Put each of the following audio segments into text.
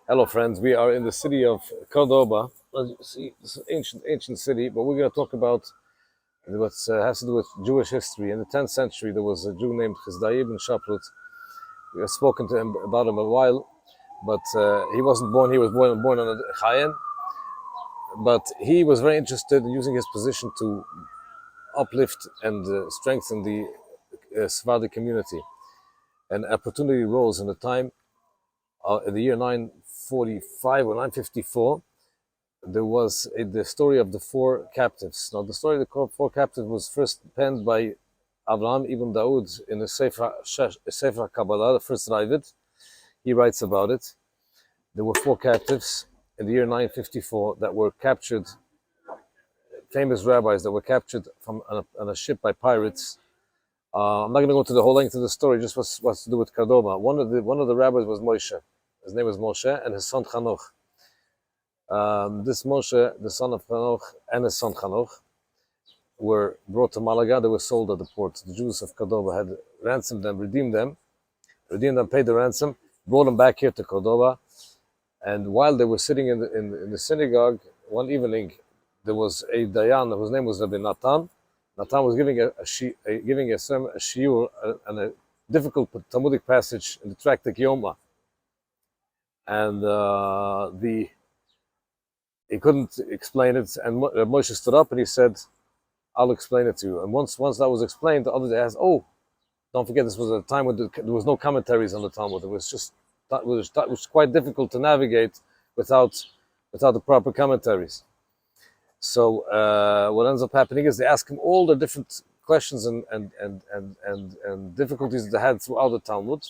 Hello, friends. We are in the city of Cordoba. As you see, it's an ancient city, but we're going to talk about what has to do with Jewish history. In the 10th century, there was a Jew named Ḥushi'el ibn Shaprut. We have spoken to him about him a while, but he wasn't born. He was born on a Chayen, but he was very interested in using his position to uplift and strengthen the Sephardic community. An opportunity rose in the time. In the year 945 or 954, there was the story of the four captives. Now, the story of the four captives was first penned by Abraham ibn Daud in the Sefer ha-Kabbalah, the first rabbis. He writes about it. There were four captives in the year 954 that were captured, famous rabbis that were captured from on a ship by pirates. I'm not going to go into the whole length of the story, just what's to do with Cordoba. One of the rabbis was Moshe. His name was Moshe, and his son Hanokh. This Moshe, the son of Hanokh, and his son Hanokh were brought to Malaga. They were sold at the port. The Jews of Cordoba had ransomed them, redeemed them, paid the ransom, brought them back here to Cordoba. And while they were sitting in the synagogue, one evening, there was a Dayan whose name was Rabbi Natan. Natan was giving a sermon, a shiur, and a difficult Talmudic passage in the Tractate Yoma. And he couldn't explain it, and Moshe stood up and he said, "I'll explain it to you." And once that was explained, the others asked, "Oh, don't forget, this was a time when there was no commentaries on the Talmud. It was just that was quite difficult to navigate without the proper commentaries." So what ends up happening is they ask him all the different questions and difficulties they had throughout the Talmud.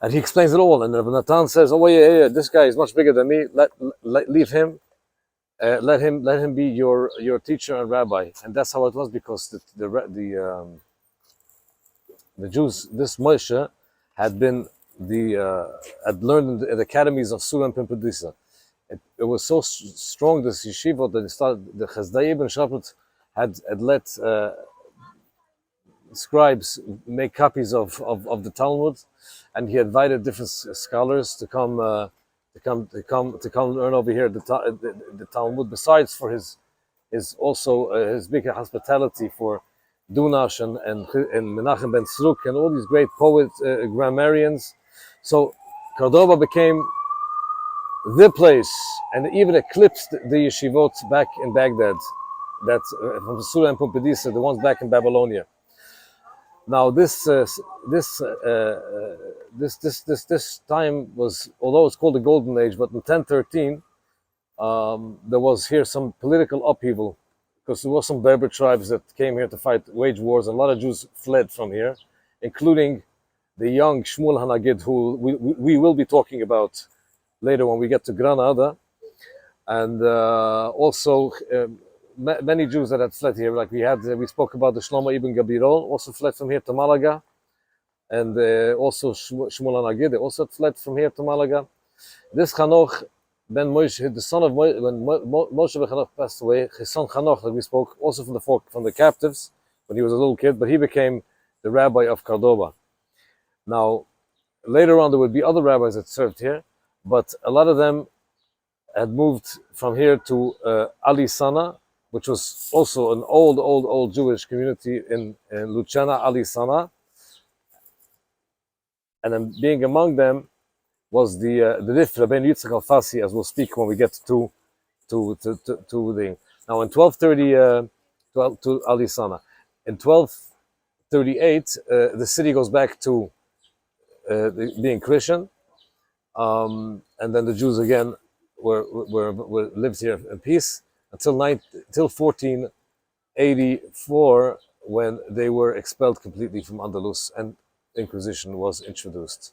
And he explains it all. And Rabbi Natan says, "Oh, yeah, this guy is much bigger than me. Leave him. Let him be your teacher and rabbi." And that's how it was, because the Jews, this Moshe had been had learned in the academies of Surah and Pimpedisa. It was so strong, this yeshiva, that the Ḥushi'el ibn Shaprut had let scribes make copies of the Talmud, and he invited different scholars to come learn over here the Talmud. Besides, for his big hospitality for Dunash and Menachem ben Sruk and all these great poets, grammarians. So Cordoba became the place, and even eclipsed the yeshivot back in Baghdad, that from Surah and Pumbedisa, the ones back in Babylonia. Now this time was, although it's called the Golden Age, but in 1013 there was here some political upheaval, because there were some Berber tribes that came here to wage wars, and a lot of Jews fled from here, including the young Shmuel Hanagid, who we will be talking about later when we get to Granada, and also many Jews that had fled here, like we spoke about the Shlomo ibn Gabirol, also fled from here to Malaga, and also Shmuel Hanagid, they also fled from here to Malaga. This Hanokh ben Moshe, the son of Moshe, when Moshe ben Hanokh passed away, his son Hanokh, like we spoke, also from the captives when he was a little kid, but he became the rabbi of Cordoba. Now, later on, there would be other rabbis that served here, but a lot of them had moved from here to Ali Sana, which was also an old Jewish community in Lucena, Ali Sana. And then being among them was the Rif Rabbeinu Yitzchak Alfasi, as we'll speak when we get to the. Now in 1230, to Ali Sana. In 1238, the city goes back to being Christian. And then the Jews again were lived here in peace until 1484, when they were expelled completely from Andalus and Inquisition was introduced.